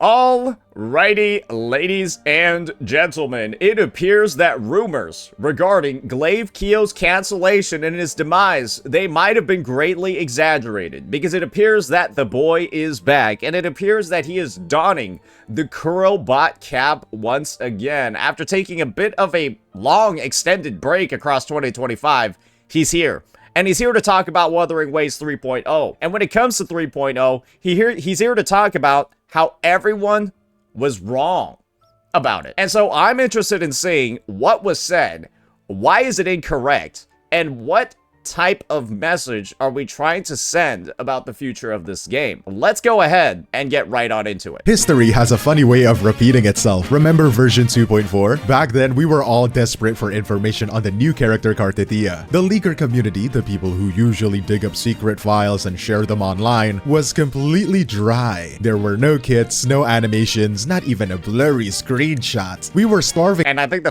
Alrighty, ladies and gentlemen, it appears that rumors regarding Glaive Keo's cancellation and his demise, they might have been greatly exaggerated, because it appears that the boy is back, and it appears that he is donning the Kuro bot cap once again. After taking a bit of a long extended break across 2025, he's here. And he's here to talk about Wuthering Waves 3.0. And when it comes to 3.0, he's here to talk about how everyone was wrong about it. And so I'm interested in seeing what was said, why is it incorrect, and what type of message are we trying to send about the future of this game. Let's go ahead and get right on into it. History has a funny way of repeating itself. Remember version 2.4? Back then, we were all desperate for information on the new character Kartetia. The leaker community, the people who usually dig up secret files and share them online, was completely dry. There were no kits, no animations, not even a blurry screenshot. We were starving. And I think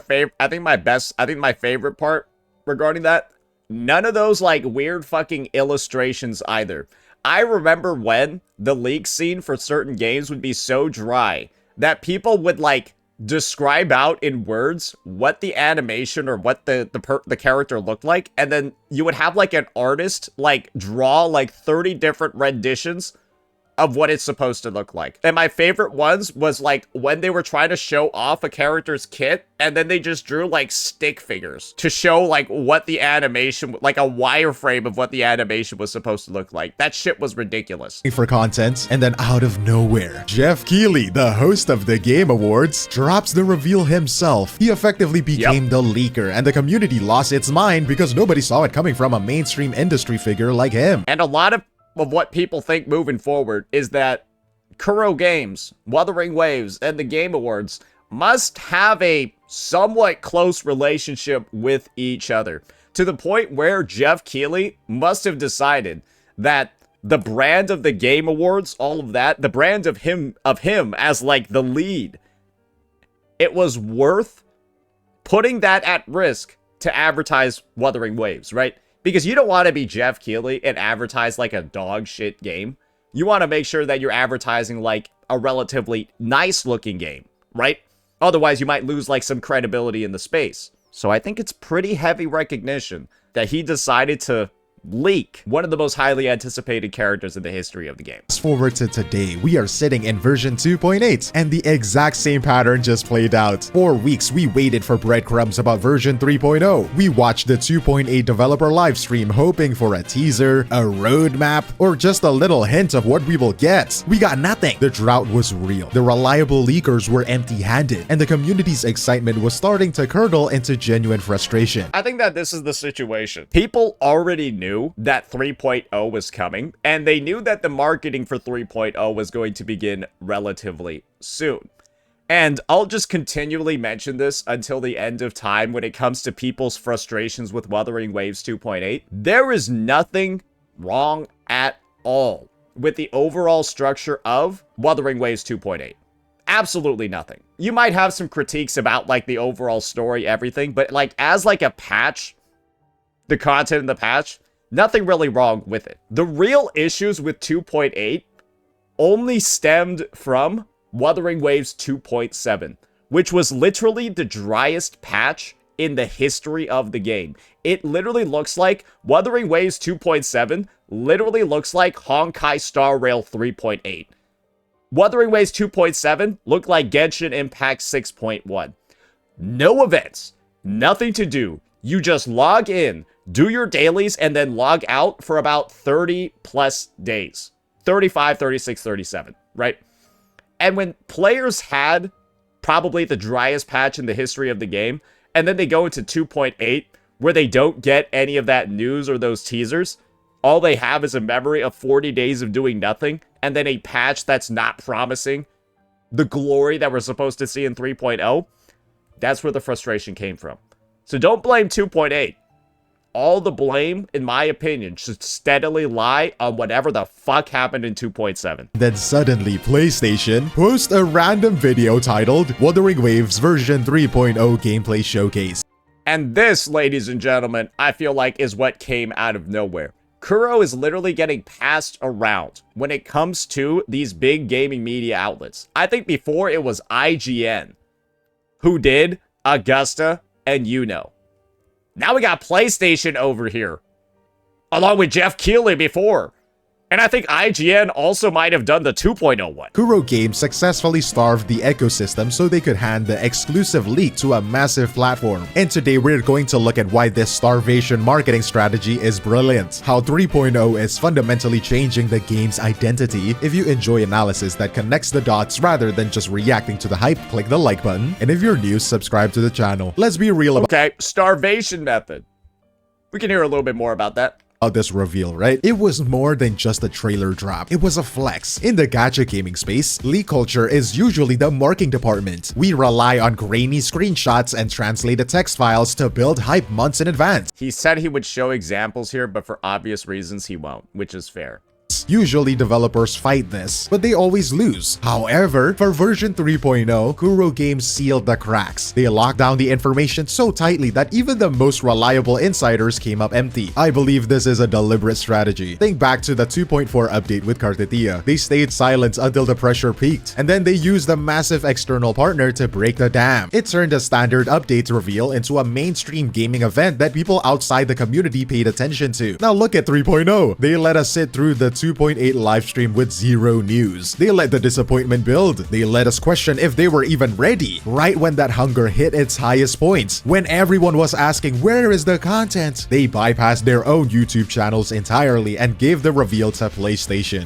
my favorite part regarding that, none of those like weird fucking illustrations either. I remember when the leak scene for certain games would be so dry that people would like describe out in words what the animation or what the character looked like, and then you would have like an artist like draw like 30 different renditions of what it's supposed to look like. And my favorite ones was like when they were trying to show off a character's kit and then they just drew like stick figures to show like what the animation, like a wireframe of what the animation was supposed to look like. That shit was ridiculous. For content, and then out of nowhere, Jeff Keighley, the host of the Game Awards, drops the reveal himself. He effectively became the leaker, and the community lost its mind because nobody saw it coming from a mainstream industry figure like him. And a lot of what people think moving forward is that Kuro Games, Wuthering Waves, and the Game Awards must have a somewhat close relationship with each other, to the point where Jeff Keighley must have decided that the brand of the Game Awards, all of that, the brand of him as like the lead, it was worth putting that at risk to advertise Wuthering Waves, right? Because you don't want to be Jeff Keighley and advertise like a dog shit game. You want to make sure that you're advertising like a relatively nice looking game, right? Otherwise, you might lose like some credibility in the space. So I think it's pretty heavy recognition that he decided to leak one of the most highly anticipated characters in the history of the game. Fast forward to today, we are sitting in version 2.8, and the exact same pattern just played out. For weeks, we waited for breadcrumbs about version 3.0. We watched the 2.8 developer livestream, hoping for a teaser, a roadmap, or just a little hint of what we will get. We got nothing. The drought was real. The reliable leakers were empty-handed, and the community's excitement was starting to curdle into genuine frustration. I think that this is the situation. People already knew that 3.0 was coming, and they knew that the marketing for 3.0 was going to begin relatively soon. And I'll just continually mention this until the end of time when it comes to people's frustrations with Wuthering Waves 2.8. There is nothing wrong at all with the overall structure of Wuthering Waves 2.8. Absolutely nothing. You might have some critiques about like the overall story, everything, but like as like a patch, the content in the patch, nothing really wrong with it. The real issues with 2.8 only stemmed from Wuthering Waves 2.7, which was literally the driest patch in the history of the game. It literally looks like Wuthering Waves 2.7 literally looks like Honkai Star Rail 3.8. Wuthering Waves 2.7 looked like Genshin Impact 6.1. No events, nothing to do. You just log in, do your dailies, and then log out for about 30 plus days. 35, 36, 37, right? And when players had probably the driest patch in the history of the game, and then they go into 2.8, where they don't get any of that news or those teasers, all they have is a memory of 40 days of doing nothing, and then a patch that's not promising the glory that we're supposed to see in 3.0, that's where the frustration came from. So don't blame 2.8. All the blame, in my opinion, should steadily lie on whatever the fuck happened in 2.7. Then suddenly, PlayStation posts a random video titled Wuthering Waves version 3.0 gameplay showcase. And this, ladies and gentlemen, I feel like is what came out of nowhere. Kuro is literally getting passed around when it comes to these big gaming media outlets. I think before it was IGN who did, Augusta, and Now we got PlayStation over here, along with Jeff Keighley before. And I think IGN also might have done the 2.0 one. Kuro Games successfully starved the ecosystem so they could hand the exclusive leak to a massive platform. And today we're going to look at why this starvation marketing strategy is brilliant, how 3.0 is fundamentally changing the game's identity. If you enjoy analysis that connects the dots rather than just reacting to the hype, click the like button. And if you're new, subscribe to the channel. Let's be real about starvation method. We can hear a little bit more about that. This reveal, right? It was more than just a trailer drop. It was a flex. In the gacha gaming space, leak culture is usually the marketing department. We rely on grainy screenshots and translated text files to build hype months in advance. He said he would show examples here, but for obvious reasons he won't, which is fair. Usually developers fight this, but they always lose. However, for version 3.0, Kuro Games sealed the cracks. They locked down the information so tightly that even the most reliable insiders came up empty. I believe this is a deliberate strategy. Think back to the 2.4 update with Cartetia. They stayed silent until the pressure peaked, and then they used a massive external partner to break the dam. It turned a standard update reveal into a mainstream gaming event that people outside the community paid attention to. Now look at 3.0. They let us sit through the 2.8 livestream with zero news. They let the disappointment build. They let us question if they were even ready. Right when that hunger hit its highest points, when everyone was asking where is the content, they bypassed their own YouTube channels entirely and gave the reveal to PlayStation.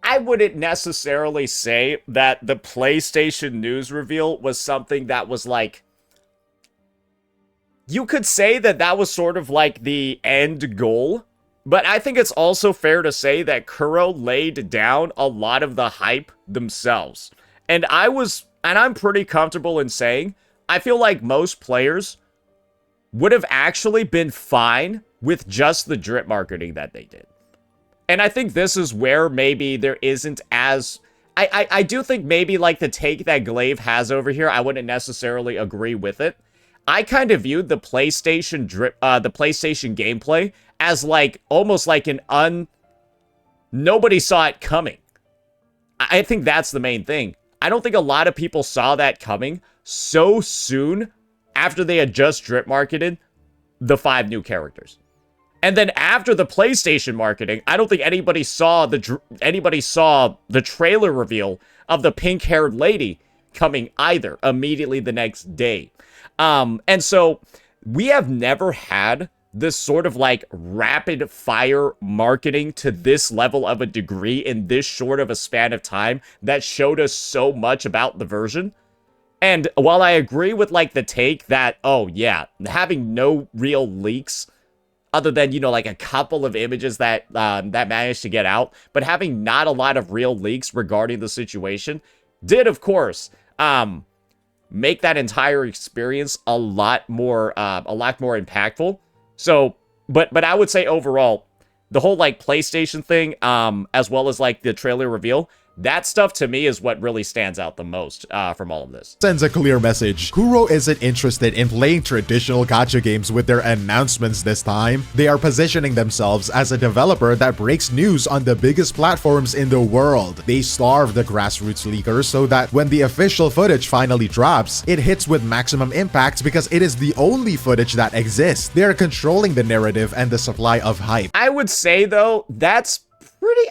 I wouldn't necessarily say that the PlayStation news reveal was something that was like... You could say that that was sort of like the end goal. But I think it's also fair to say that Kuro laid down a lot of the hype themselves. And I'm pretty comfortable in saying, I feel like most players would have actually been fine with just the drip marketing that they did. And I think this is where maybe there isn't as... I do think maybe like the take that Glaive has over here, I wouldn't necessarily agree with it. I kind of viewed the PlayStation gameplay as like almost like nobody saw it coming. I think that's the main thing. I don't think a lot of people saw that coming so soon after they had just drip marketed the 5 new characters. And then after the PlayStation marketing, I don't think anybody saw the trailer reveal of the pink-haired lady coming either immediately the next day. And so we have never had this sort of like rapid fire marketing to this level of a degree in this short of a span of time that showed us so much about the version. And while I agree with like the take that, oh yeah, having no real leaks other than, like a couple of images that that managed to get out, but having not a lot of real leaks regarding the situation did, of course, make that entire experience a lot more impactful. So, but I would say overall, the whole like PlayStation thing, as well as like the trailer reveal, that stuff to me is what really stands out the most from all of this. Sends a clear message. Kuro isn't interested in playing traditional gacha games with their announcements this time. They are positioning themselves as a developer that breaks news on the biggest platforms in the world. They starve the grassroots leakers so that when the official footage finally drops, it hits with maximum impact because it is the only footage that exists. They are controlling the narrative and the supply of hype. I would say though, that's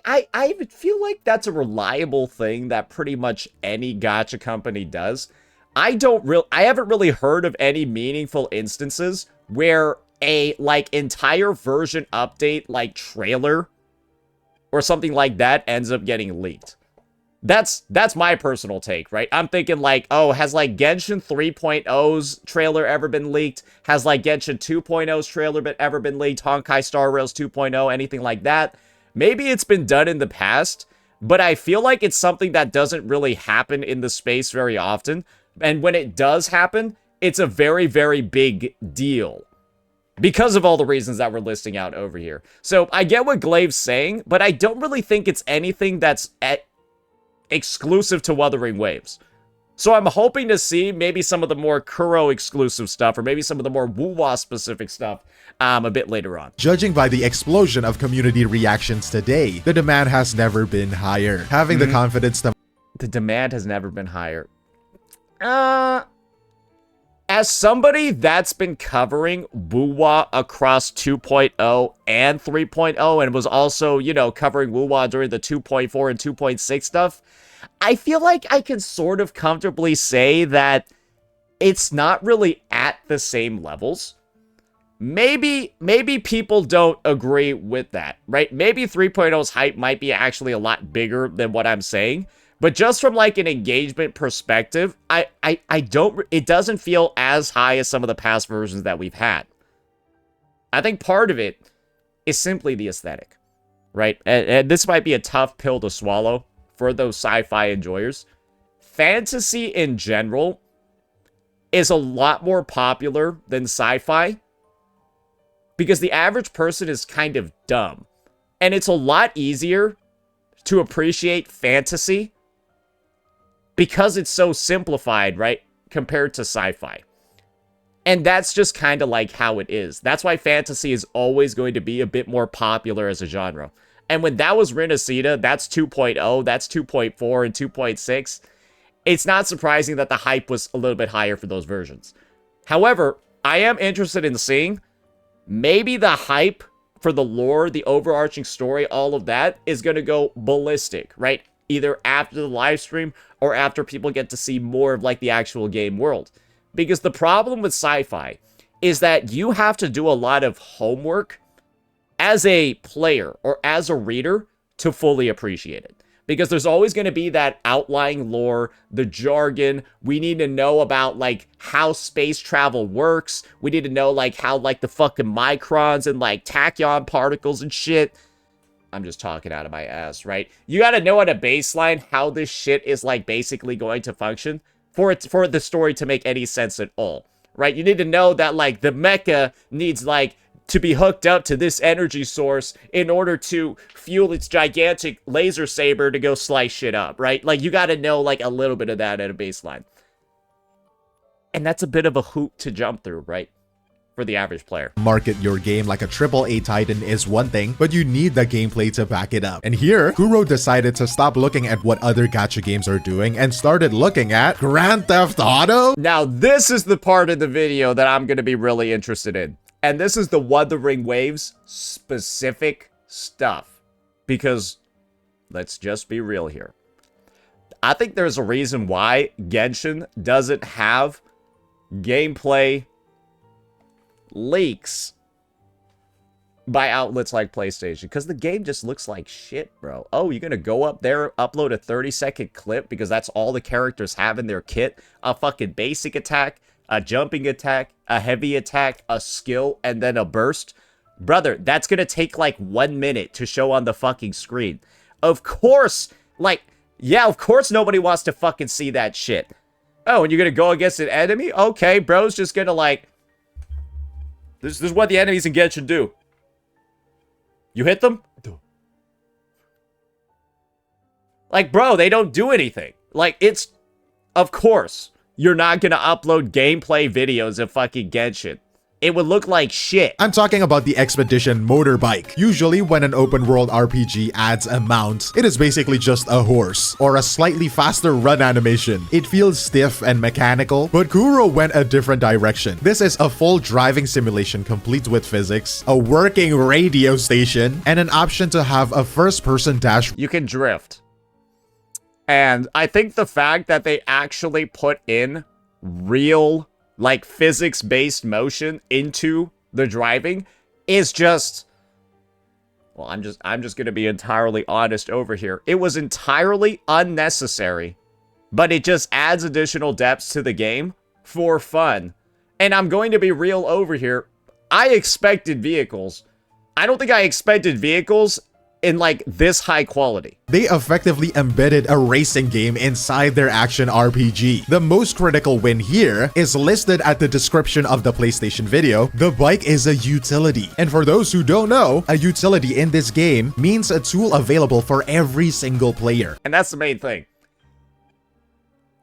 I feel like that's a reliable thing that pretty much any gacha company does. I haven't really heard of any meaningful instances where a like entire version update like trailer or something like that ends up getting leaked. That's my personal take, right? I'm thinking like, oh, has like Genshin 3.0's trailer ever been leaked? Has like Genshin 2.0's trailer ever been leaked? Honkai Star Rails 2.0, anything like that? Maybe it's been done in the past, but I feel like it's something that doesn't really happen in the space very often. And when it does happen, it's a very, very big deal because of all the reasons that we're listing out over here. So I get what Glaive's saying, but I don't really think it's anything that's exclusive to Wuthering Waves. So I'm hoping to see maybe some of the more Kuro exclusive stuff, or maybe some of the more Wuwa specific stuff a bit later on. Judging by the explosion of community reactions today, the demand has never been higher. Having the confidence to... The demand has never been higher. As somebody that's been covering Wuwa across 2.0 and 3.0 and was also, you know, covering Wuwa during the 2.4 and 2.6 stuff, I feel like I can sort of comfortably say that it's not really at the same levels. Maybe people don't agree with that, right? Maybe 3.0's hype might be actually a lot bigger than what I'm saying. But just from like an engagement perspective, it doesn't feel as high as some of the past versions that we've had. I think part of it is simply the aesthetic, right? And this might be a tough pill to swallow for those sci-fi enjoyers. Fantasy in general is a lot more popular than sci-fi because the average person is kind of dumb. And it's a lot easier to appreciate fantasy because it's so simplified, right, compared to sci-fi. And that's just kind of like how it is. That's why fantasy is always going to be a bit more popular as a genre. And when that was Renacida, that's 2.0, that's 2.4, and 2.6. It's not surprising that the hype was a little bit higher for those versions. However, I am interested in seeing maybe the hype for the lore, the overarching story, all of that is going to go ballistic, right? Either after the live stream or after people get to see more of like the actual game world. Because the problem with sci-fi is that you have to do a lot of homework as a player or as a reader to fully appreciate it. Because there's always going to be that outlying lore, the jargon. We need to know about like how space travel works. We need to know like how like the fucking microns and like tachyon particles and shit. I'm just talking out of my ass, right? You got to know at a baseline how this shit is like basically going to function for the story to make any sense at all, right? You need to know that like the mecha needs like to be hooked up to this energy source in order to fuel its gigantic laser saber to go slice shit up, right? Like you got to know like a little bit of that at a baseline. And that's a bit of a hoop to jump through, right? For the average player. Market your game like a AAA titan is one thing, but you need the gameplay to back it up. And here, Kuro decided to stop looking at what other gacha games are doing and started looking at Grand Theft Auto. Now, this is the part of the video that I'm going to be really interested in. And this is the Wuthering Waves specific stuff. Because, let's just be real here. I think there's a reason why Genshin doesn't have gameplay leaks by outlets like PlayStation, because the game just looks like shit, bro. Oh, you're gonna go up there, upload a 30-second clip because that's all the characters have in their kit? A fucking basic attack, a jumping attack, a heavy attack, a skill, and then a burst? Brother, that's gonna take like 1 minute to show on the fucking screen. Of course, like, yeah, of course nobody wants to fucking see that shit. Oh, and you're gonna go against an enemy? Okay, bro's just gonna like, This is what the enemies in Genshin do. You hit them? Like, bro, they don't do anything. Like, it's... Of course, you're not gonna upload gameplay videos of fucking Genshin. It would look like shit. I'm talking about the Expedition motorbike. Usually when an open world RPG adds a mount, it is basically just a horse or a slightly faster run animation. It feels stiff and mechanical, but Kuro went a different direction. This is a full driving simulation complete with physics, a working radio station, and an option to have a first-person dash. You can drift. And I think the fact that they actually put in real like physics-based motion into the driving is just, well, I'm just gonna be entirely honest over here. It was entirely unnecessary, but it just adds additional depths to the game for fun. And I'm going to be real over here. I expected vehicles. I don't think I expected vehicles in like this high quality. They effectively embedded a racing game inside their action RPG. The most critical win here is listed at the description of the PlayStation video. The bike is a utility. And for those who don't know, a utility in this game means a tool available for every single player. And that's the main thing.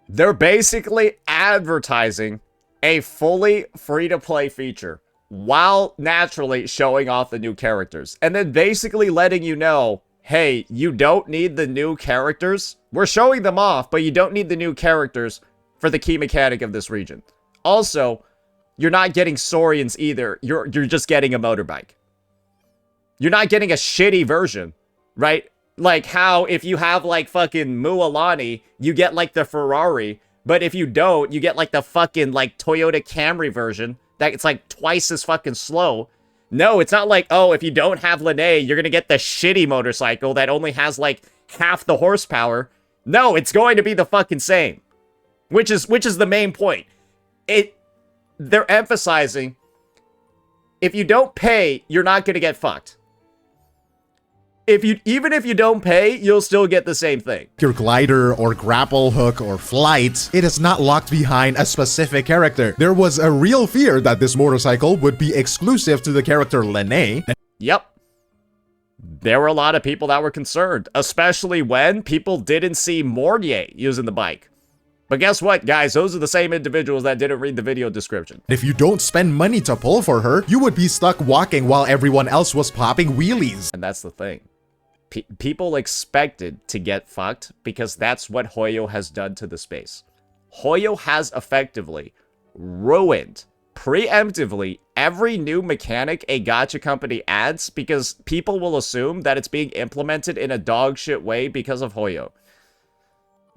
They're basically advertising a fully free-to-play feature while naturally showing off the new characters. And then basically letting you know, hey, you don't need the new characters. We're showing them off, but you don't need the new characters for the key mechanic of this region. Also, you're not getting Saurians either. You're just getting a motorbike. You're not getting a shitty version, right? Like how if you have like fucking Mualani, you get like the Ferrari, but if you don't, you get like the fucking like Toyota Camry version that it's like twice as fucking slow. No, it's not like, oh, if you don't have Lene, you're gonna get the shitty motorcycle that only has like half the horsepower. No, it's going to be the fucking same. Which is the main point. They're emphasizing if you don't pay, you're not gonna get fucked. Even if you don't pay, you'll still get the same thing. Your glider or grapple hook or flight, it is not locked behind a specific character. There was a real fear that this motorcycle would be exclusive to the character Lene. Yep. There were a lot of people that were concerned, especially when people didn't see Mornier using the bike. But guess what, guys? Those are the same individuals that didn't read the video description. If you don't spend money to pull for her, you would be stuck walking while everyone else was popping wheelies. And that's the thing. People expected to get fucked because that's what Hoyo has done to the space. Hoyo has effectively ruined, preemptively, every new mechanic a gacha company adds because people will assume that it's being implemented in a dog shit way because of Hoyo.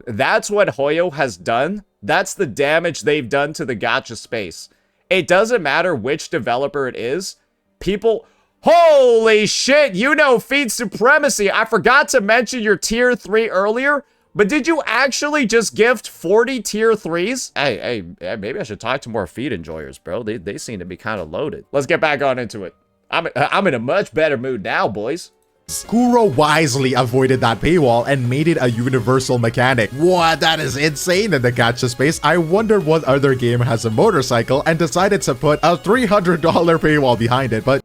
That's what Hoyo has done. That's the damage they've done to the gacha space. It doesn't matter which developer it is. People... Holy shit, you know Feed Supremacy. I forgot to mention your tier 3 earlier, but did you actually just gift 40 tier 3s? Hey, maybe I should talk to more Feed enjoyers, bro. They seem to be kind of loaded. Let's get back on into it. I'm in a much better mood now, boys. Kuro wisely avoided that paywall and made it a universal mechanic. What? That is insane in the gacha space. I wonder what other game has a motorcycle and decided to put a $300 paywall behind it, but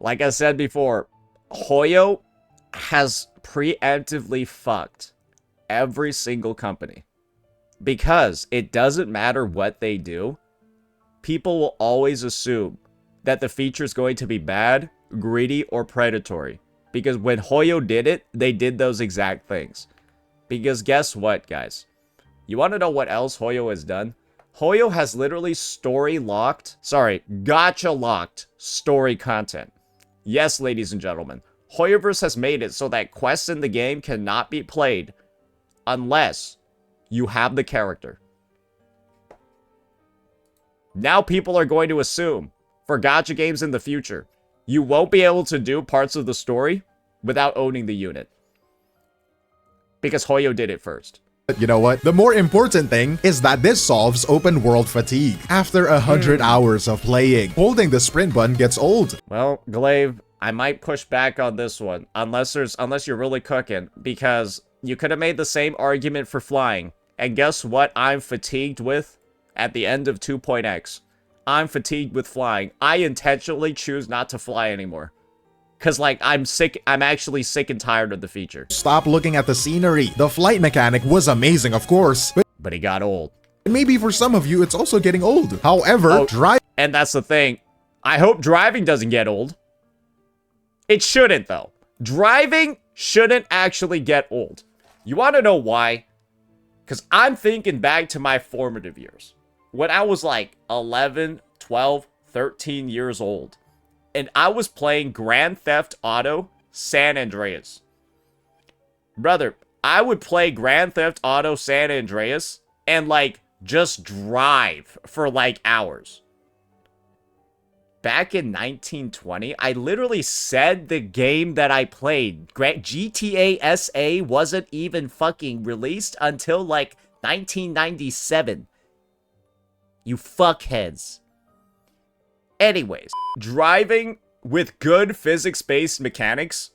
like I said before, Hoyo has preemptively fucked every single company. Because it doesn't matter what they do, people will always assume that the feature is going to be bad, greedy, or predatory. Because when Hoyo did it, they did those exact things. Because guess what, guys? You want to know what else Hoyo has done? Hoyo has literally gacha locked story content. Yes, ladies and gentlemen, Hoyoverse has made it so that quests in the game cannot be played unless you have the character. Now people are going to assume, for gacha games in the future, you won't be able to do parts of the story without owning the unit. Because Hoyo did it first. But you know what? The more important thing is that this solves open world fatigue. After 100 hours of playing, holding the sprint button gets old. Well, Glaive, I might push back on this one, unless you're really cooking, because you could have made the same argument for flying. And guess what I'm fatigued with at the end of 2.x? I'm fatigued with flying. I intentionally choose not to fly anymore. Cause like, I'm actually sick and tired of the feature. Stop looking at the scenery. The flight mechanic was amazing, of course, but it got old. Maybe for some of you, it's also getting old. However, and that's the thing. I hope driving doesn't get old. It shouldn't, though. Driving shouldn't actually get old. You want to know why? Because I'm thinking back to my formative years. When I was like 11, 12, 13 years old. And I was playing Grand Theft Auto San Andreas. Brother, I would play Grand Theft Auto San Andreas and like just drive for like hours. Back in 1920, I literally said the game that I played, GTA SA, wasn't even fucking released until like 1997. You fuckheads. Anyways, driving with good physics-based mechanics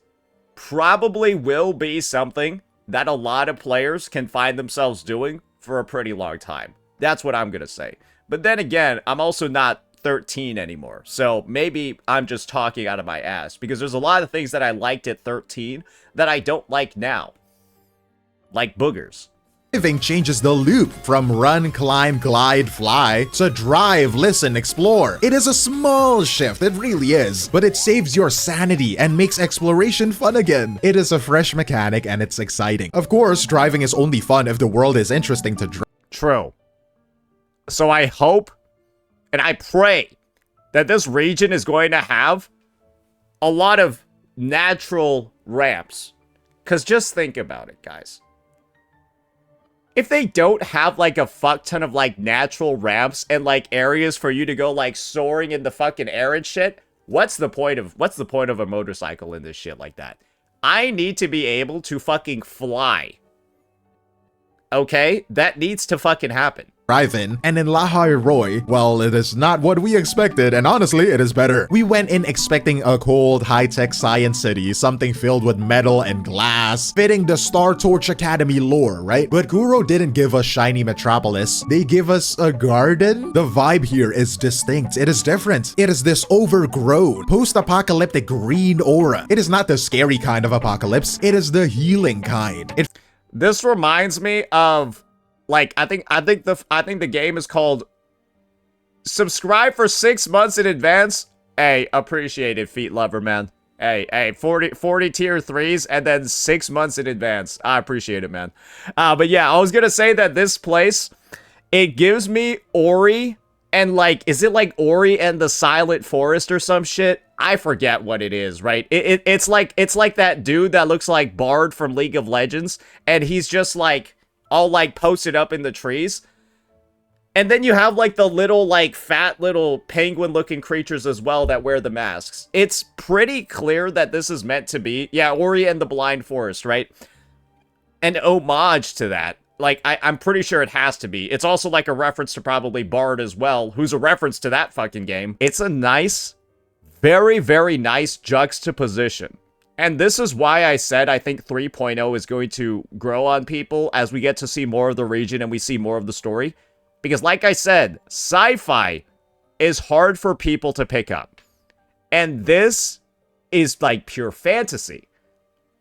probably will be something that a lot of players can find themselves doing for a pretty long time. That's what I'm gonna say. But then again, I'm also not 13 anymore, so maybe I'm just talking out of my ass, because there's a lot of things that I liked at 13 that I don't like now. like boogers. Driving changes the loop from run, climb, glide, fly to drive, listen, explore. It is a small shift, it really is, but it saves your sanity and makes exploration fun again. It is a fresh mechanic and it's exciting. Of course, driving is only fun if the world is interesting to drive. True. So I hope and I pray that this region is going to have a lot of natural ramps. Because just think about it, guys. If they don't have, like, a fuck ton of, like, natural ramps and, like, areas for you to go, like, soaring in the fucking air and shit, what's the point of a motorcycle in this shit like that? I need to be able to fucking fly. Okay? That needs to fucking happen. Drive-in, and in Lahai Roi, well, it is not what we expected, and honestly, it is better. We went in expecting a cold, high-tech science city, something filled with metal and glass, fitting the Star Torch Academy lore, right? But Kuro didn't give us shiny metropolis. They give us a garden. The vibe here is distinct. It is different. It is this overgrown, post-apocalyptic green aura. It is not the scary kind of apocalypse. It is the healing kind. This reminds me of, like, I think the game is called Subscribe for 6 months in advance. Hey, appreciate it, Feet Lover, man. Hey, 40 tier 3s and then 6 months in advance. I appreciate it, man. But yeah, I was gonna say that this place, it gives me Ori and, like, is it like Ori and the Silent Forest or some shit? I forget what it is, right? It's like that dude that looks like Bard from League of Legends, and he's just like all like posted up in the trees. And then you have like the little like fat little penguin looking creatures as well that wear the masks. It's pretty clear that this is meant to be, yeah, Ori and the Blind Forest, right? An homage to that. Like, I'm pretty sure it has to be. It's also like a reference to probably Bard as well, who's a reference to that fucking game. It's a nice, very, very nice juxtaposition. And this is why I said I think 3.0 is going to grow on people as we get to see more of the region and we see more of the story. Because like I said, sci-fi is hard for people to pick up. And this is like pure fantasy.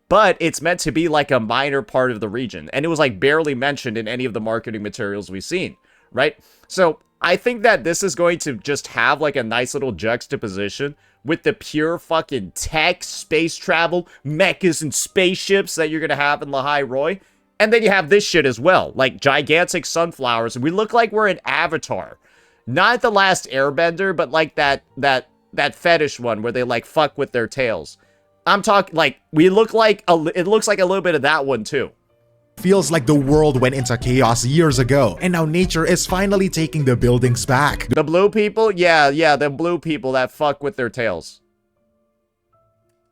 But it's meant to be like a minor part of the region. And it was like barely mentioned in any of the marketing materials we've seen, right? So I think that this is going to just have like a nice little juxtaposition with the pure fucking tech, space travel, mechas and spaceships that you're going to have in Lahai Roi. And then you have this shit as well, like gigantic sunflowers. And we look like we're in Avatar. Not The Last Airbender, but like that fetish one where they like fuck with their tails. I'm talking, like, we look like, it looks like a little bit of that one, too. Feels like the world went into chaos years ago, and now nature is finally taking the buildings back. The blue people? Yeah, the blue people that fuck with their tails.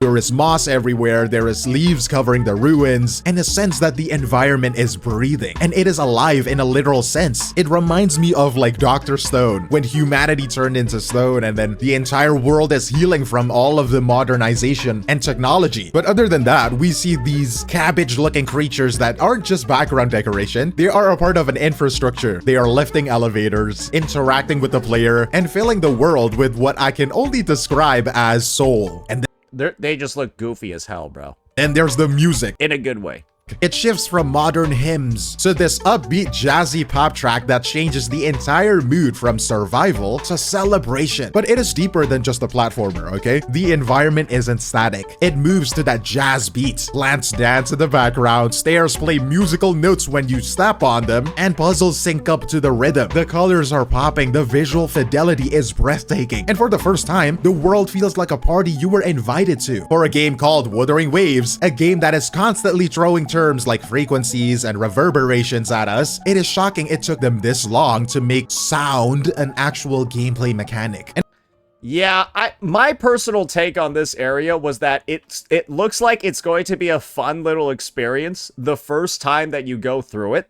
There is moss everywhere, there is leaves covering the ruins, and a sense that the environment is breathing, and it is alive in a literal sense. It reminds me of like Dr. Stone, when humanity turned into stone and then the entire world is healing from all of the modernization and technology. But other than that, we see these cabbage-looking creatures that aren't just background decoration, they are a part of an infrastructure. They are lifting elevators, interacting with the player, and filling the world with what I can only describe as soul. And they just look goofy as hell, bro. then there's the music. In a good way. It shifts from modern hymns to this upbeat jazzy pop track that changes the entire mood from survival to celebration. But it is deeper than just a platformer, okay? The environment isn't static. It moves to that jazz beat. Plants dance in the background, stairs play musical notes when you step on them, and puzzles sync up to the rhythm. The colors are popping, the visual fidelity is breathtaking, and for the first time, the world feels like a party you were invited to. For a game called Wuthering Waves, a game that is constantly throwing terms like frequencies and reverberations at us, it is shocking it took them this long to make sound an actual gameplay mechanic. And yeah, my personal take on this area was that it looks like it's going to be a fun little experience the first time that you go through it.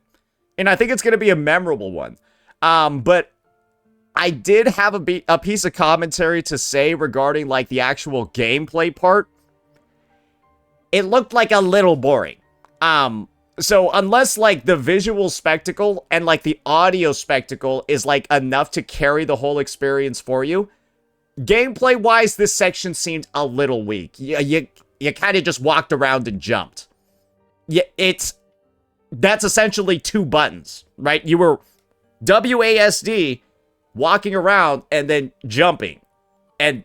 And I think it's going to be a memorable one. But I did have a piece of commentary to say regarding like the actual gameplay part. It looked like a little boring. So unless like the visual spectacle and like the audio spectacle is like enough to carry the whole experience for you, gameplay wise, this section seemed a little weak. You kind of just walked around and jumped. Yeah, that's essentially 2 buttons, right? You were WASD, walking around, and then jumping. And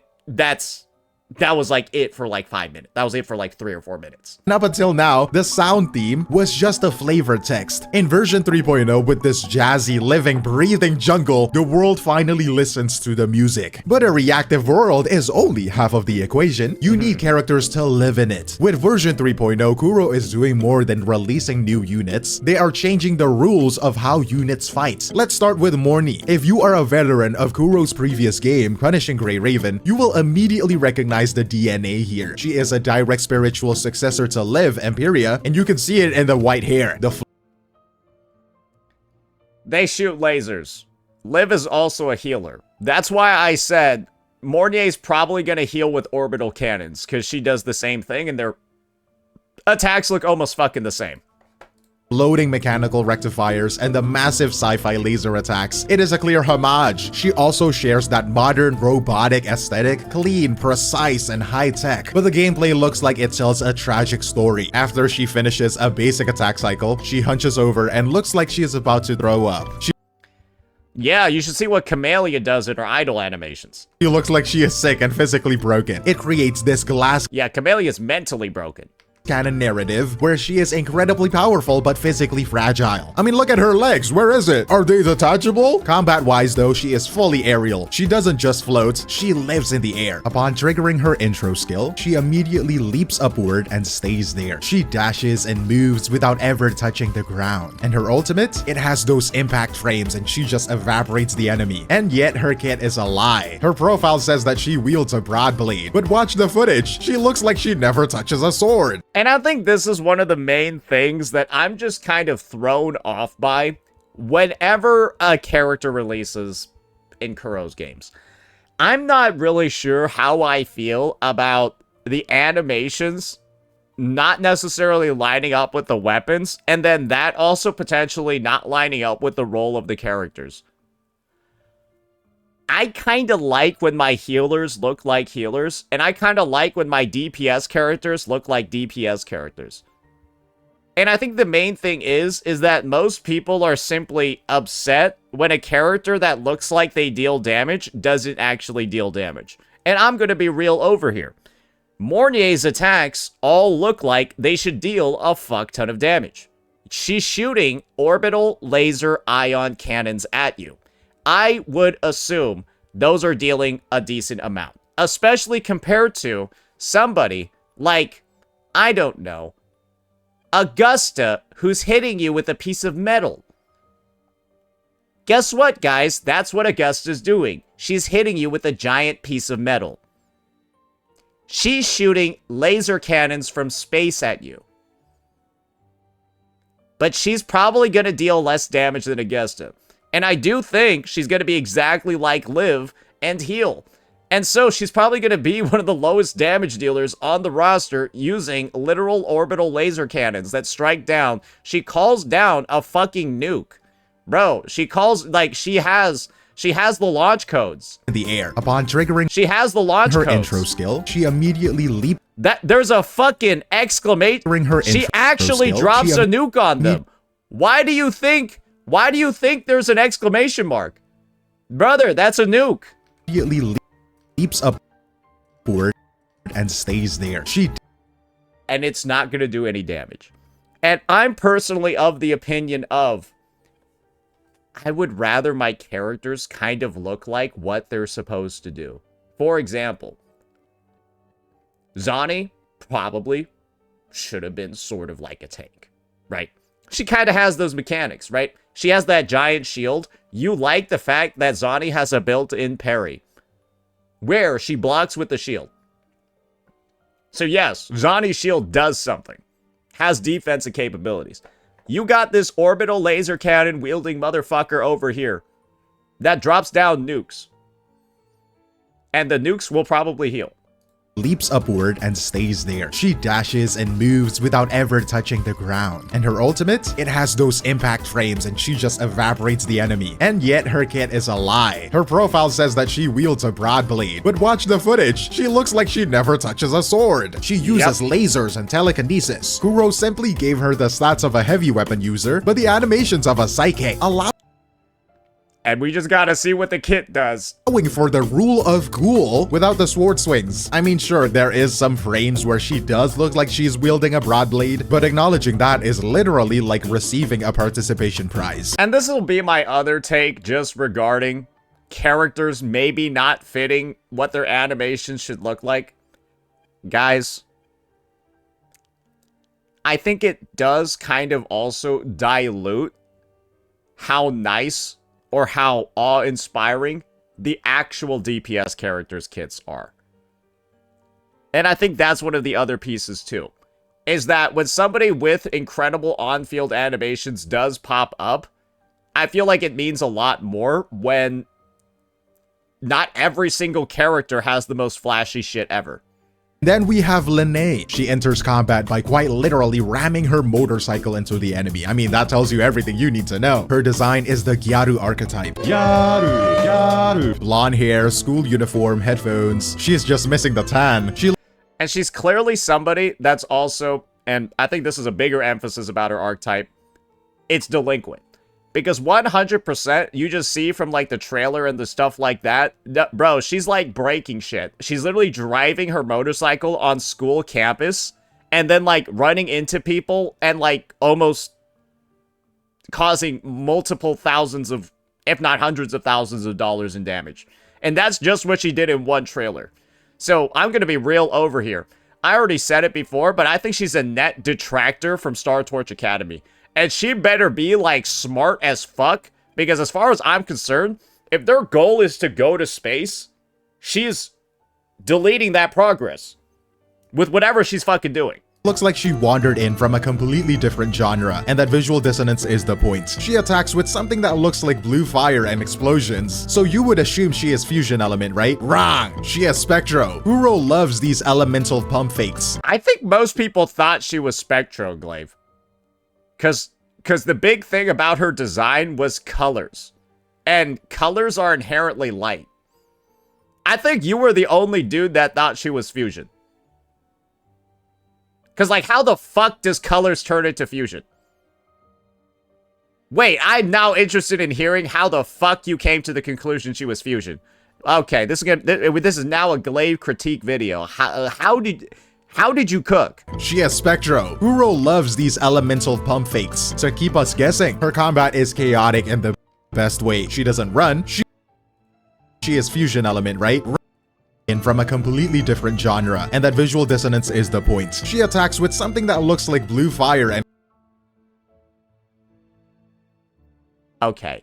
that was like it for like 5 minutes. That was it for like 3 or 4 minutes. And up until now, the sound theme was just a flavor text. In version 3.0, with this jazzy, living, breathing jungle, the world finally listens to the music. But a reactive world is only half of the equation. You need characters to live in it. With version 3.0, Kuro is doing more than releasing new units. They are changing the rules of how units fight. Let's start with Morny. If you are a veteran of Kuro's previous game, Punishing Grey Raven, you will immediately recognize the DNA here. She is a direct spiritual successor to Liv, Imperia, and you can see it in the white hair. They shoot lasers. Liv is also a healer. That's why I said Mornier's probably going to heal with orbital cannons, because she does the same thing, and their attacks look almost fucking the same. Floating mechanical rectifiers, and the massive sci-fi laser attacks. It is a clear homage. She also shares that modern robotic aesthetic, clean, precise, and high-tech. But the gameplay looks like it tells a tragic story. After she finishes a basic attack cycle, she hunches over and looks like she is about to throw up. Yeah, you should see what Camellia does in her idle animations. She looks like she is sick and physically broken. It creates this glass Yeah, Camellia's mentally broken. cannon narrative where she is incredibly powerful but physically fragile. I mean, look at her legs. Where is it? Are they detachable? Combat-wise though, she is fully aerial. She doesn't just float, she lives in the air. Upon triggering her intro skill, she immediately leaps upward and stays there. She dashes and moves without ever touching the ground. And her ultimate? It has those impact frames and she just evaporates the enemy. And yet her kit is a lie. Her profile says that she wields a broad blade, but watch the footage. She looks like she never touches a sword. And I think this is one of the main things that I'm just kind of thrown off by whenever a character releases in Kuro's games. I'm not really sure how I feel about the animations not necessarily lining up with the weapons, and then that also potentially not lining up with the role of the characters. I kind of like when my healers look like healers, and I kind of like when my DPS characters look like DPS characters. And I think the main thing is that most people are simply upset when a character that looks like they deal damage doesn't actually deal damage. And I'm going to be real over here. Mornier's attacks all look like they should deal a fuck ton of damage. She's shooting orbital laser ion cannons at you. I would assume those are dealing a decent amount, especially compared to somebody like, I don't know, Augusta, who's hitting you with a piece of metal. Guess what, guys? That's what Augusta's doing. She's hitting you with a giant piece of metal. She's shooting laser cannons from space at you. But she's probably going to deal less damage than Augusta. And I do think she's going to be exactly like Liv and heal. And so she's probably going to be one of the lowest damage dealers on the roster using literal orbital laser cannons that strike down. She calls down a fucking nuke. Bro, she calls, like, she has the launch codes. In the air. Upon triggering She has the launch her codes. intro skill, she immediately leaps. There's a fucking exclamation. During her She intro actually skill, drops she a nuke on them. Why do you think there's an exclamation mark? Brother, that's a nuke. Immediately leaps upward and stays there. And it's not going to do any damage. And I'm personally of the opinion of, I would rather my characters kind of look like what they're supposed to do. For example, Zani probably should have been sort of like a tank, right? She kind of has those mechanics, right? She has that giant shield. You like the fact that Zani has a built-in parry, where she blocks with the shield. So yes, Zani's shield does something. Has defensive capabilities. You got this orbital laser cannon wielding motherfucker over here that drops down nukes. And the nukes will probably heal. leaps upward and stays there. She dashes and moves without ever touching the ground. And her ultimate? It has those impact frames and she just evaporates the enemy. And yet her kit is a lie. Her profile says that she wields a broad blade, but watch the footage. She looks like she never touches a sword. She uses lasers and telekinesis. Kuro simply gave her the stats of a heavy weapon user, but the animations of a psychic, and we just gotta see what the kit does. allowing for the rule of cool without the sword swings. I mean, sure, there is some frames where she does look like she's wielding a broad blade, but acknowledging that is literally like receiving a participation prize. And this will be my other take just regarding characters maybe not fitting what their animations should look like. Guys, I think it does kind of also dilute how nice or how awe-inspiring the actual DPS characters' kits are. And I think that's one of the other pieces too, is that when somebody with incredible on-field animations does pop up, I feel like it means a lot more when not every single character has the most flashy shit ever. Then we have Lene. She enters combat by quite literally ramming her motorcycle into the enemy. I mean, that tells you everything you need to know. Her design is the Gyaru archetype. Gyaru. Blonde hair, school uniform, headphones. She's just missing the tan. And she's clearly somebody that's also, and I think this is a bigger emphasis about her archetype, it's delinquent. Because 100%, you just see from, like, the trailer and the stuff like that, bro, she's, like, breaking shit. She's literally driving her motorcycle on school campus and then, like, running into people and, like, almost causing multiple thousands of, if not hundreds of thousands of dollars in damage. And that's just what she did in one trailer. So, I'm gonna be real over here. I already said it before, but I think she's a net detractor from Star Torch Academy. And she better be, like, smart as fuck, because as far as I'm concerned, if their goal is to go to space, she's deleting that progress with whatever she's fucking doing. Looks like she wandered in from a completely different genre, and that visual dissonance is the point. She attacks with something that looks like blue fire and explosions, so you would assume she is fusion element, right? Wrong! She is Spectro. Kuro loves these elemental pump fakes. I think most people thought she was Spectro, Glaive. Because the big thing about her design was colors. And colors are inherently light. I think you were the only dude that thought she was fusion. Because, like, how the fuck does colors turn into fusion? Wait, I'm now interested in hearing how the fuck you came to the conclusion she was fusion. Okay, this is now a Glaive critique video. How did you cook? She is Spectro. Kuro loves these elemental pump fakes to keep us guessing. Her combat is chaotic in the best way. She doesn't run. She is fusion element, right? In from a completely different genre, and that visual dissonance is the point. She attacks with something that looks like blue fire and okay,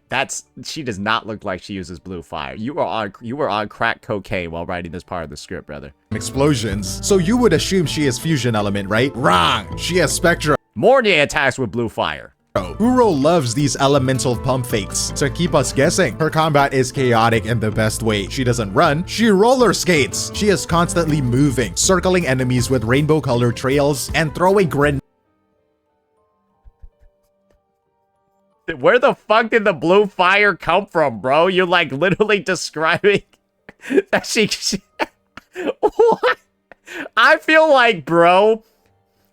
she does not look like she uses blue fire. You were on crack cocaine while writing this part of the script, brother. Explosions. So you would assume she is fusion element, right? Wrong! She is Spectro. Mornier attacks with blue fire. Kuro loves these elemental pump fakes to keep us guessing. Her combat is chaotic in the best way. She doesn't run, she roller skates. She is constantly moving, circling enemies with rainbow colored trails, and throwing grenades. Where the fuck did the blue fire come from, bro? You're, like, literally describing that she what? I feel like, bro,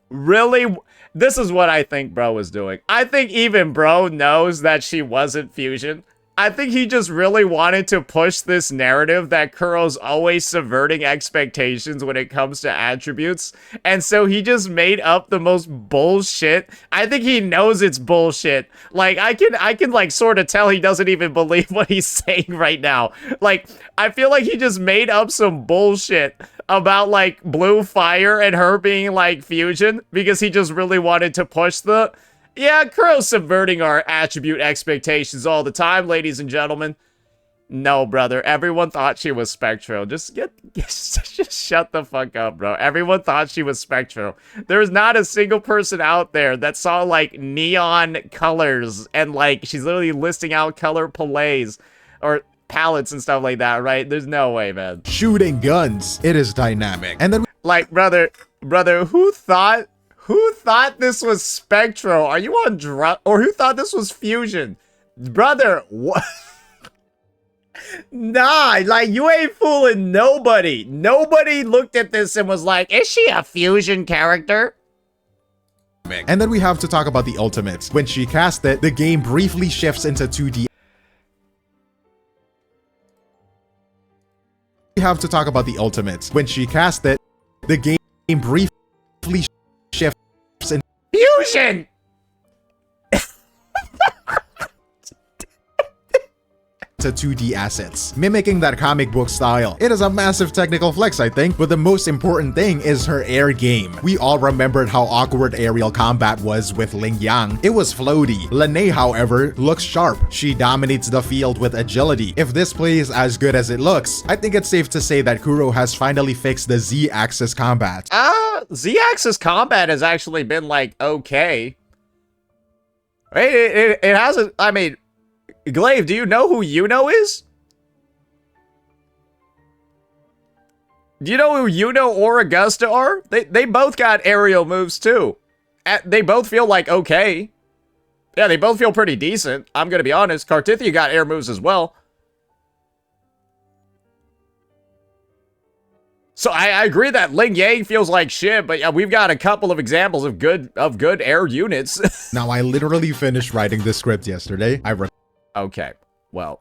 really, this is what I think bro was doing. I think even bro knows that she wasn't fusion. I think he just really wanted to push this narrative that Kuro's always subverting expectations when it comes to attributes. And so he just made up the most bullshit. I think he knows it's bullshit. Like, I can like sort of tell he doesn't even believe what he's saying right now. Like, I feel like he just made up some bullshit about like blue fire and her being like fusion because he just really wanted to push the... Yeah, Kuro's subverting our attribute expectations all the time, ladies and gentlemen. No, brother. Everyone thought she was Spectro. Just shut the fuck up, bro. Everyone thought she was Spectro. There's not a single person out there that saw, like, neon colors and, like, she's literally listing out color palettes. Or, palettes and stuff like that, right? There's no way, man. Shooting guns. It is dynamic. And then Like, brother, who thought this was Spectro? Are you on drug? Or who thought this was Fusion? Brother, what? Nah, like, you ain't fooling nobody. Nobody looked at this and was like, is she a Fusion character? And then we have to talk about the ultimates. When she cast it, the game briefly shifts into 2D. We have to talk about the ultimates. When she cast it, the game briefly shifts into Fusion! to 2D assets, mimicking that comic book style. It is a massive technical flex, I think, but the most important thing is her air game. We all remembered how awkward aerial combat was with Ling Yang. It was floaty. Lene, however, looks sharp. She dominates the field with agility. If this play is as good as it looks, I think it's safe to say that Kuro has finally fixed the Z-axis combat. Z-axis combat has actually been, like, okay. It hasn't, I mean, Glaive, do you know who Yuno is? Do you know who Yuno or Augusta are? They both got aerial moves too. They both feel like okay. Yeah, they both feel pretty decent. I'm gonna be honest. Cartithia got air moves as well. So I agree that Ling Yang feels like shit, but yeah, we've got a couple of examples of good air units. Now, I literally finished writing this script yesterday. Okay, well,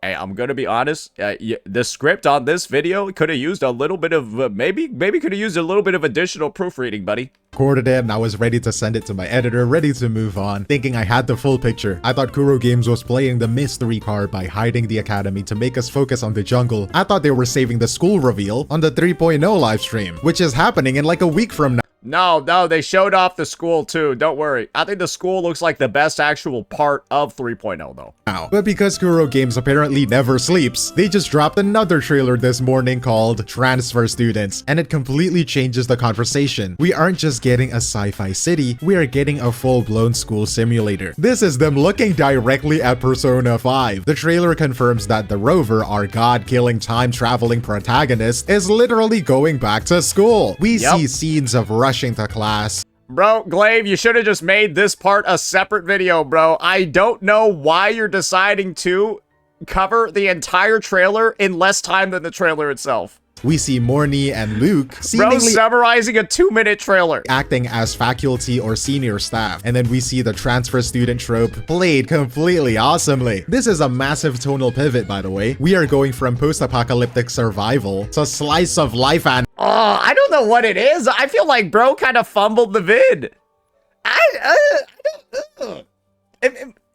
hey, I'm gonna be honest. The script on this video could have used a little bit of maybe could have used a little bit of additional proofreading, buddy. Recorded it and I was ready to send it to my editor, ready to move on, thinking I had the full picture. I thought Kuro Games was playing the mystery card by hiding the academy to make us focus on the jungle. I thought they were saving the school reveal on the 3.0 livestream, which is happening in like a week from now. No, they showed off the school too. Don't worry. I think the school looks like the best actual part of 3.0 though. But because Kuro Games apparently never sleeps, they just dropped another trailer this morning called Transfer Students, and it completely changes the conversation. We aren't just getting a sci-fi city, we are getting a full-blown school simulator. This is them looking directly at Persona 5. The trailer confirms that the rover, our god-killing time-traveling protagonist, is literally going back to school. We see scenes of rushing to class. Bro, Glaive, you should have just made this part a separate video, bro. I don't know why you're deciding to cover the entire trailer in less time than the trailer itself. We see Morny and Luke seemingly summarizing a 2-minute trailer, acting as faculty or senior staff. And then we see the transfer student trope played completely awesomely. This is a massive tonal pivot, by the way. We are going from post-apocalyptic survival to slice of life and I don't know what it is. I feel like bro kind of fumbled the vid.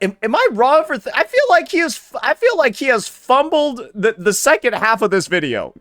Am I wrong for? I feel like he has fumbled the second half of this video,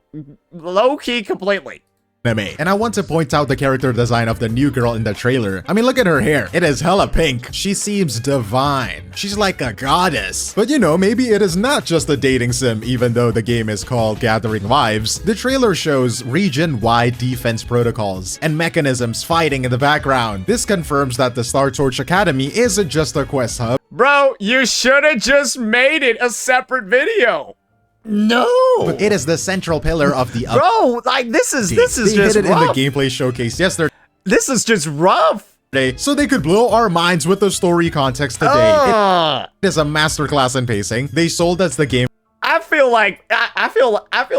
low key completely. And I want to point out the character design of the new girl in the trailer. I mean, look at her hair. It is hella pink. She seems divine. She's like a goddess. But you know, maybe it is not just a dating sim, even though the game is called Wuthering Waves. The trailer shows region-wide defense protocols and mechanisms fighting in the background. This confirms that the Star Torch Academy isn't just a quest hub. Bro, you should have just made it a separate video. No, but it is the central pillar of the bro. Like this is they just hit it rough. in the gameplay showcase yesterday. This is just rough. So they could blow our minds with the story context today. It is a masterclass in pacing. They sold us the game. I feel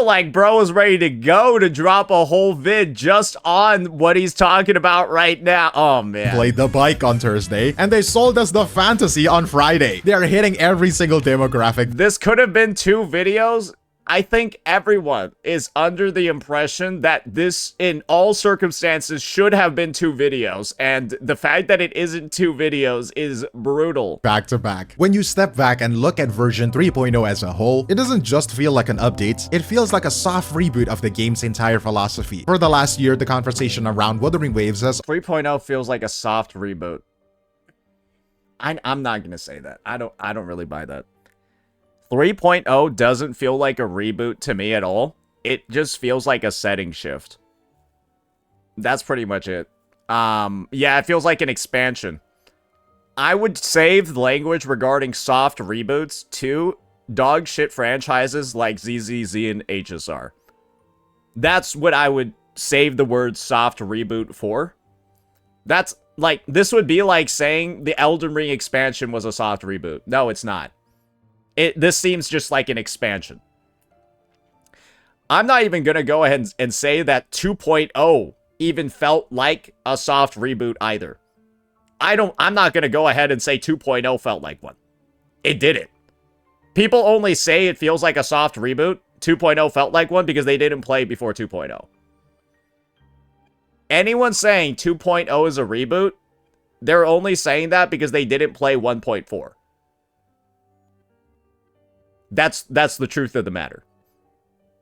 like bro is ready to go to drop a whole vid just on what he's talking about right now. Oh man. Played the bike on Thursday and they sold us the fantasy on Friday. They are hitting every single demographic. This could have been 2 videos. I think everyone is under the impression that this, in all circumstances, should have been 2 videos, and the fact that it isn't 2 videos is brutal. Back to back. When you step back and look at version 3.0 as a whole, it doesn't just feel like an update, it feels like a soft reboot of the game's entire philosophy. For the last year, the conversation around Wuthering Waves has 3.0 feels like a soft reboot. I'm not gonna say that. I don't really buy that. 3.0 doesn't feel like a reboot to me at all. It just feels like a setting shift. That's pretty much it. Yeah, it feels like an expansion. I would save language regarding soft reboots to dog shit franchises like ZZZ and HSR. That's what I would save the word soft reboot for. That's like, this would be like saying the Elden Ring expansion was a soft reboot. No, it's not. This seems just like an expansion. I'm not even going to go ahead and say that 2.0 even felt like a soft reboot either. I'm not going to go ahead and say 2.0 felt like one. It didn't. People only say it feels like a soft reboot. 2.0 felt like one because they didn't play before 2.0. Anyone saying 2.0 is a reboot, they're only saying that because they didn't play 1.4. That's the truth of the matter.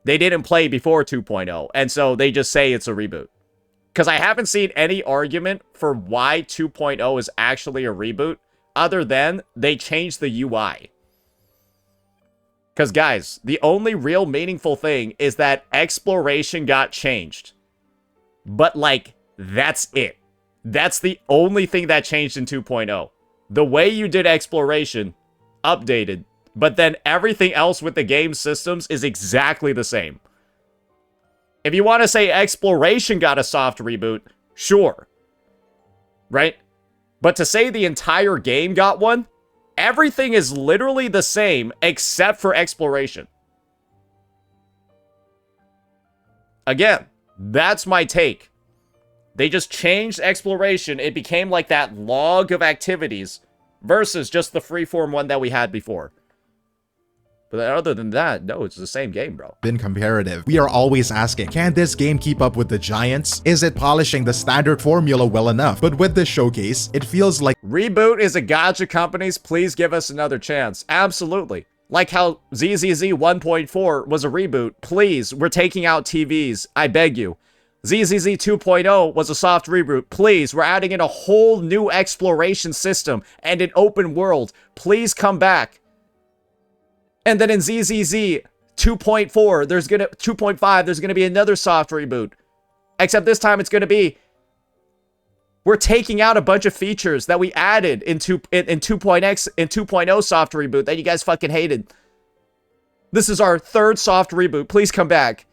They didn't play before 2.0, and so they just say it's a reboot. Because I haven't seen any argument for why 2.0 is actually a reboot, other than they changed the UI. Because, guys, the only real meaningful thing is that exploration got changed. But, like, that's it. That's the only thing that changed in 2.0. The way you did exploration, updated, but then everything else with the game systems is exactly the same. If you want to say exploration got a soft reboot, sure. Right? But to say the entire game got one, everything is literally the same except for exploration. Again, that's my take. They just changed exploration. It became like that log of activities versus just the freeform one that we had before. But other than that, no, it's the same game, bro. Been comparative. We are always asking, can this game keep up with the giants? Is it polishing the standard formula well enough? But with this showcase, it feels like Reboot is a gacha companies, please give us another chance. Absolutely. Like how ZZZ 1.4 was a reboot. Please, we're taking out TVs. I beg you. ZZZ 2.0 was a soft reboot. Please, we're adding in a whole new exploration system and an open world. Please come back. And then in ZZZ 2.4, 2.5, there's gonna be another soft reboot. Except this time it's gonna be, we're taking out a bunch of features that we added in 2.0 soft reboot that you guys fucking hated. This is our third soft reboot. Please come back.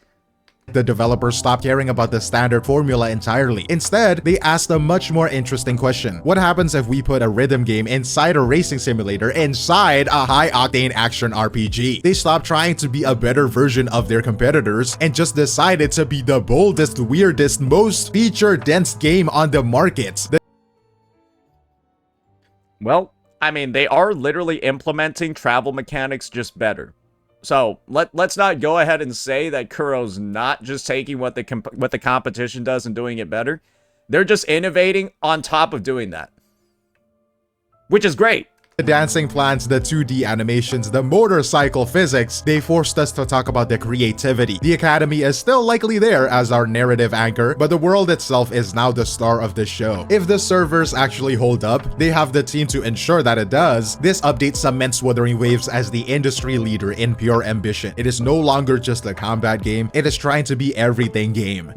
the developers stopped caring about the standard formula entirely. Instead, they asked a much more interesting question. What happens if we put a rhythm game inside a racing simulator inside a high-octane action RPG? They stopped trying to be a better version of their competitors and just decided to be the boldest, weirdest, most feature-dense game on the market. Well, I mean, they are literally implementing travel mechanics just better. So let's not go ahead and say that Kuro's not just taking what the competition does and doing it better. They're just innovating on top of doing that, which is great. The dancing plants, the 2D animations, the motorcycle physics, they forced us to talk about the creativity. The Academy is still likely there as our narrative anchor, but the world itself is now the star of the show. If the servers actually hold up, they have the team to ensure that it does. This update cements Wuthering Waves as the industry leader in pure ambition. It is no longer just a combat game, it is trying to be everything game.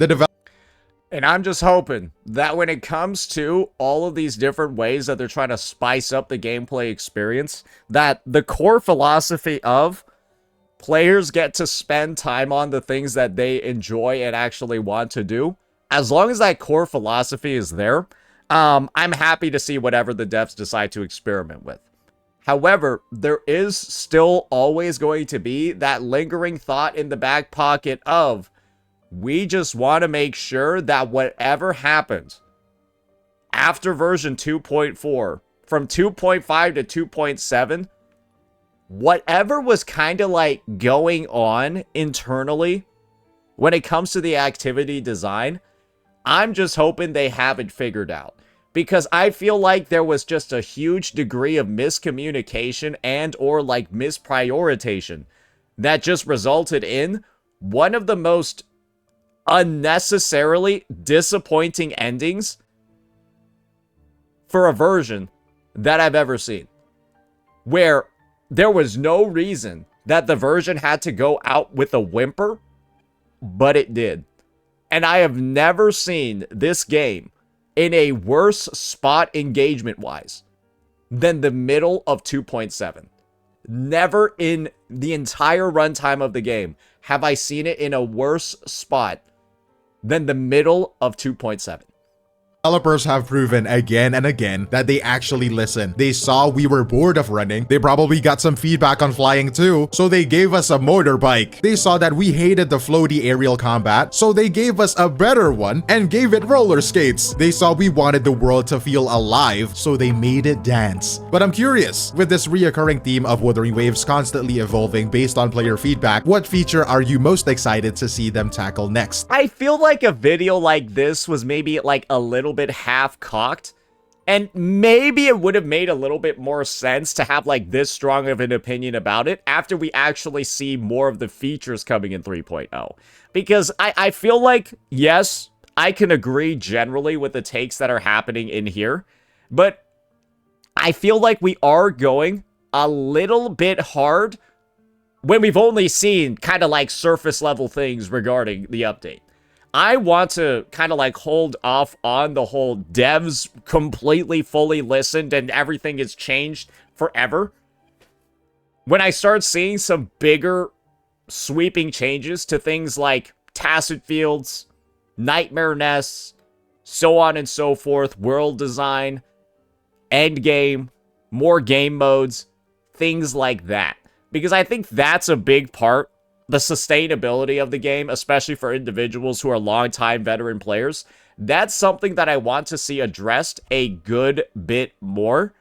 And I'm just hoping that when it comes to all of these different ways that they're trying to spice up the gameplay experience, that the core philosophy of players get to spend time on the things that they enjoy and actually want to do, as long as that core philosophy is there, I'm happy to see whatever the devs decide to experiment with. However, there is still always going to be that lingering thought in the back pocket of, we just want to make sure that whatever happens after version 2.4, from 2.5 to 2.7, whatever was kind of like going on internally when it comes to the activity design, I'm just hoping they have it figured out. Because I feel like there was just a huge degree of miscommunication and or like misprioritization that just resulted in one of the most unnecessarily disappointing endings for a version that I've ever seen, where there was no reason that the version had to go out with a whimper, but it did. And I have never seen this game in a worse spot engagement wise than the middle of 2.7. Never in the entire runtime of the game have I seen it in a worse spot than the middle of 2.7. Developers have proven again and again that they actually listen. They saw we were bored of running. They probably got some feedback on flying too, so they gave us a motorbike. They saw that we hated the floaty aerial combat, so they gave us a better one and gave it roller skates. They saw we wanted the world to feel alive, so they made it dance. But I'm curious, with this reoccurring theme of Wuthering Waves constantly evolving based on player feedback, what feature are you most excited to see them tackle next? I feel like a video like this was maybe like a little bit half-cocked, and maybe it would have made a little bit more sense to have like this strong of an opinion about it after we actually see more of the features coming in 3.0. Because I feel like, yes, I can agree generally with the takes that are happening in here, but I feel like we are going a little bit hard when we've only seen kind of like surface level things regarding the update. I want to kind of like hold off on the whole devs completely fully listened and everything is changed forever. When I start seeing some bigger sweeping changes to things like tacit fields, nightmare nests, so on and so forth, world design, end game, more game modes, things like that. Because I think that's a big part. The sustainability of the game, especially for individuals who are longtime veteran players, that's something that I want to see addressed a good bit more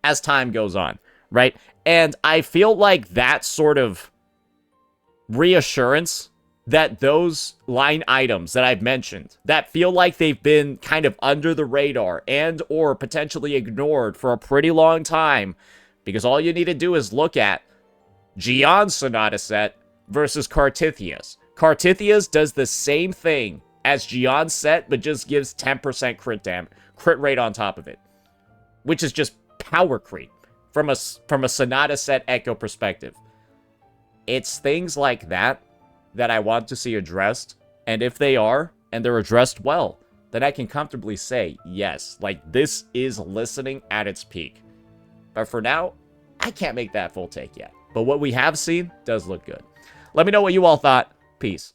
as time goes on, right? And I feel like that sort of reassurance that those line items that I've mentioned that feel like they've been kind of under the radar and or potentially ignored for a pretty long time, because all you need to do is look at Gion's Sonata set versus Cartithia's. Cartithia's does the same thing as Gion's set, but just gives 10% crit rate on top of it, which is just power creep from a Sonata set Echo perspective. It's things like that that I want to see addressed, and if they are, and they're addressed well, then I can comfortably say, yes, like, this is listening at its peak. But for now, I can't make that full take yet. But what we have seen does look good. Let me know what you all thought. Peace.